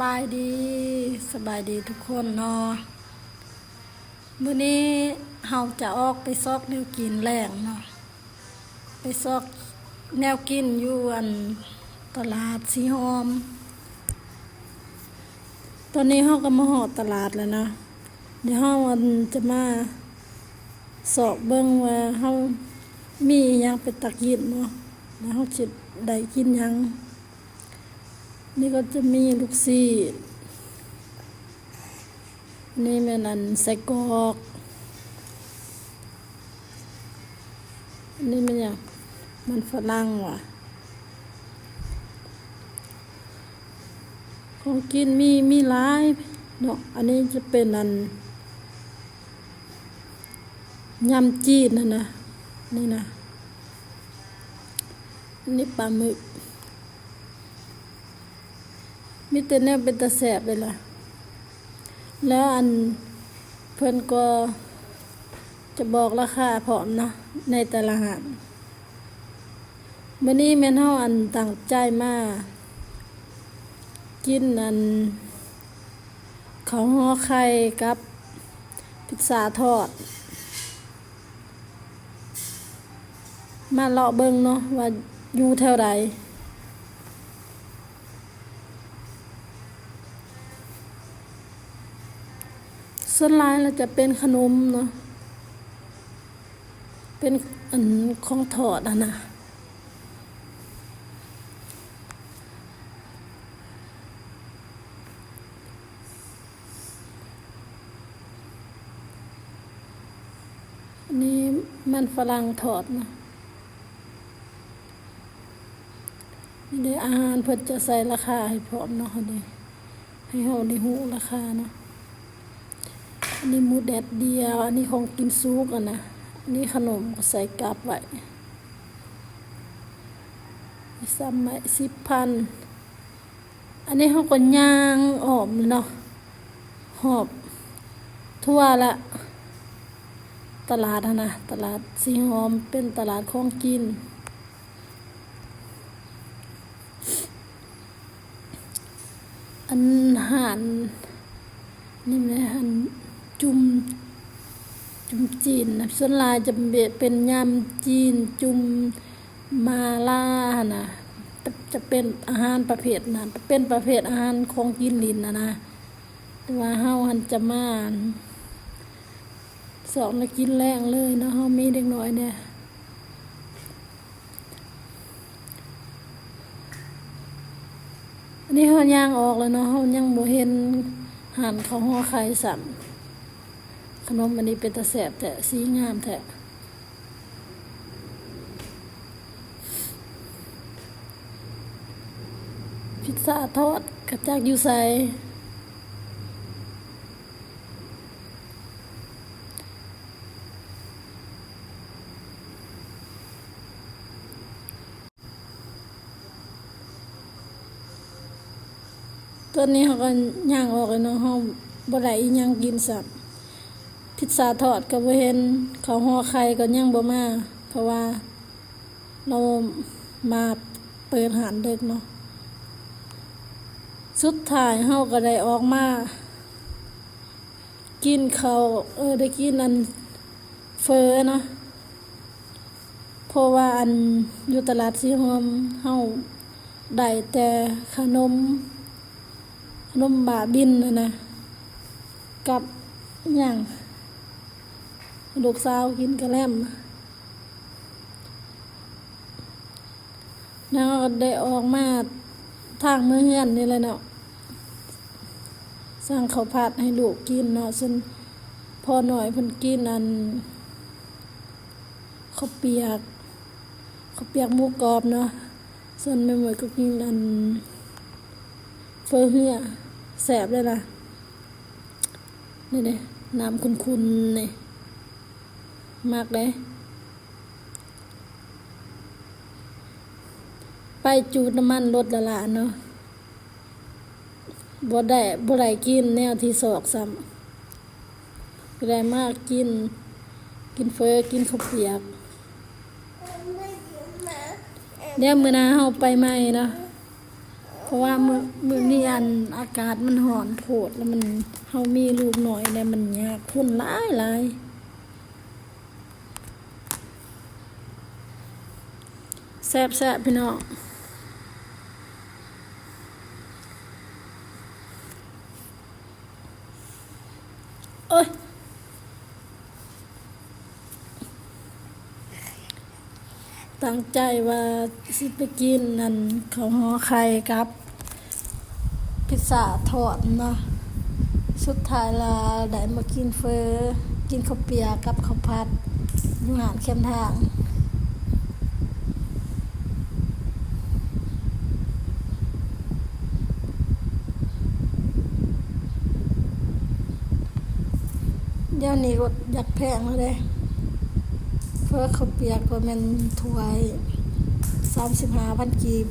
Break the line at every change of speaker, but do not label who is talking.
บายดีสบายดีทุกคนเนาะมื้อนี้เฮาจะออกไปซอกแนวกินแรงเนาะไปซอกแนวกินอยู่ตลาดสีหอมตอนนี้เฮาก็มาฮอดตลาดแล้วนะเดี๋ยวเฮาจะมาสอบเบิ่งว่าเฮามีอิหยังเป็นตะกินเนาะแล้วเฮาสิได้กินหยังนี่ก็จะมีลูกซี่นี่แม่นไส้กรอกนี่มันหยังมันฝรั่งว่ะของกินมีหลายเนาะอันนี้จะเป็นยำจีนนะนี่นะนี่ปลาหมึกมีแต่แนวเป็นตะแสบเลยล่ะแล้วเพิ่นก็จะบอกราคาพร้อมนะในแต่ละอาหารมื้อนี้แม่นเฮาตั้งใจมากินข้าวห่อไข่กับพิซซ่าทอดมาเลาะเบิ่งเนาะว่าอยู่แถวใดส่วนหลายเราจะเป็นขนมเนาะเป็นของทอดนะอันนี้มันฝรั่งทอดนะนี่ได้อาหารเพิ่นจะใส่ราคาให้พร้อมเนาะเด้ให้เฮาได้ฮู้ราคาเนาะอันนี้หมูแดดเดียวอันนี้ของกินซุกนะอันนี้ขนมก็ใส่กลับไว้ซ้ำไว้10,000อันนี้เขาก็ย่างอ้อมเนาะหอบทั่วละตลาดนะตลาดสีหอมเป็นตลาดของกินอาหารนี่แหละจุ่มจีนนะส่วนหลายจะเป็นยำจีนจุ่มมาล่านะจะเป็นอาหารประเภทนะเป็นประเภทอาหารของกินลิ้นนะแต่ว่าเฮาจะมาสอนมากินแรงเลยเนาะเฮามีเด็กน้อยเนี่ยอันนี้เฮาย่างออกแล้วเนาะเฮายังบ่เห็นห่านข้าวห่อไข่ซ้ำขนมอันนี้เป็นตะแสบแต่สีงามแท้พิซซ่าทอดกระจากอยู่ใส่ตอนนี้เขาก็ย่างออกเลยเนาะเฮาบ่ได้อีหยังกินซ้ำพิซซ่าทอดก็บ่เห็นข้าวห่อไข่ก็ยังบ่มาเพราะว่าเรามาเปิดร้านดึกเนาะสุดท้ายเฮาก็ได้ออกมากินข้าวได้กินเฟอเนาะเพราะว่าอยู่ตลาดสีหอมเฮาได้แต่ขนมบาบินนะกับหยังลูกสาวกินกะแล่มแล้วได้ออกมาทางมื้อเฮือนนี่แหละเนาะสั่งข้าวผัดให้ลูกกินเนาะซึ่งพอหน่อยเพิ่นกินข้าวเปียกหมูกรอบเนาะส่วนแม่หมวยก็กินเฟอเฮือแซ่บเลยล่ะนี่เด้น้ำขุ่นๆนี่มากเลยไปจูดน้ำมันรถละล่ะเนาะบ่ได้กินแนวที่สอกซ้ำบ่ได้มากกินเฟอกินข้าวเปียกเดี๋ยวมื้อหน้าเฮาไปใหม่เนาะเพราะว่ามื้อนี้ ยันอากาศมันร้อนโพดแล้วมันเฮามีลูกน้อยแล้วมันยากคนหลายแซ่บๆพี่น้องเอ้ยตั้งใจว่าสิไปกินนั่นข้าวห่อไข่กับพิซซ่าทอดเนาะสุดท้ายละได้มากินเฟอกินข้าวเปียกกับข้าวผัดอยู่หานเข้มทางเดี๋ยวนี้ก็อยากแพงแล้วเด้เฟอข้าวเปียกก็แม่นถ้วย35,000 กีบ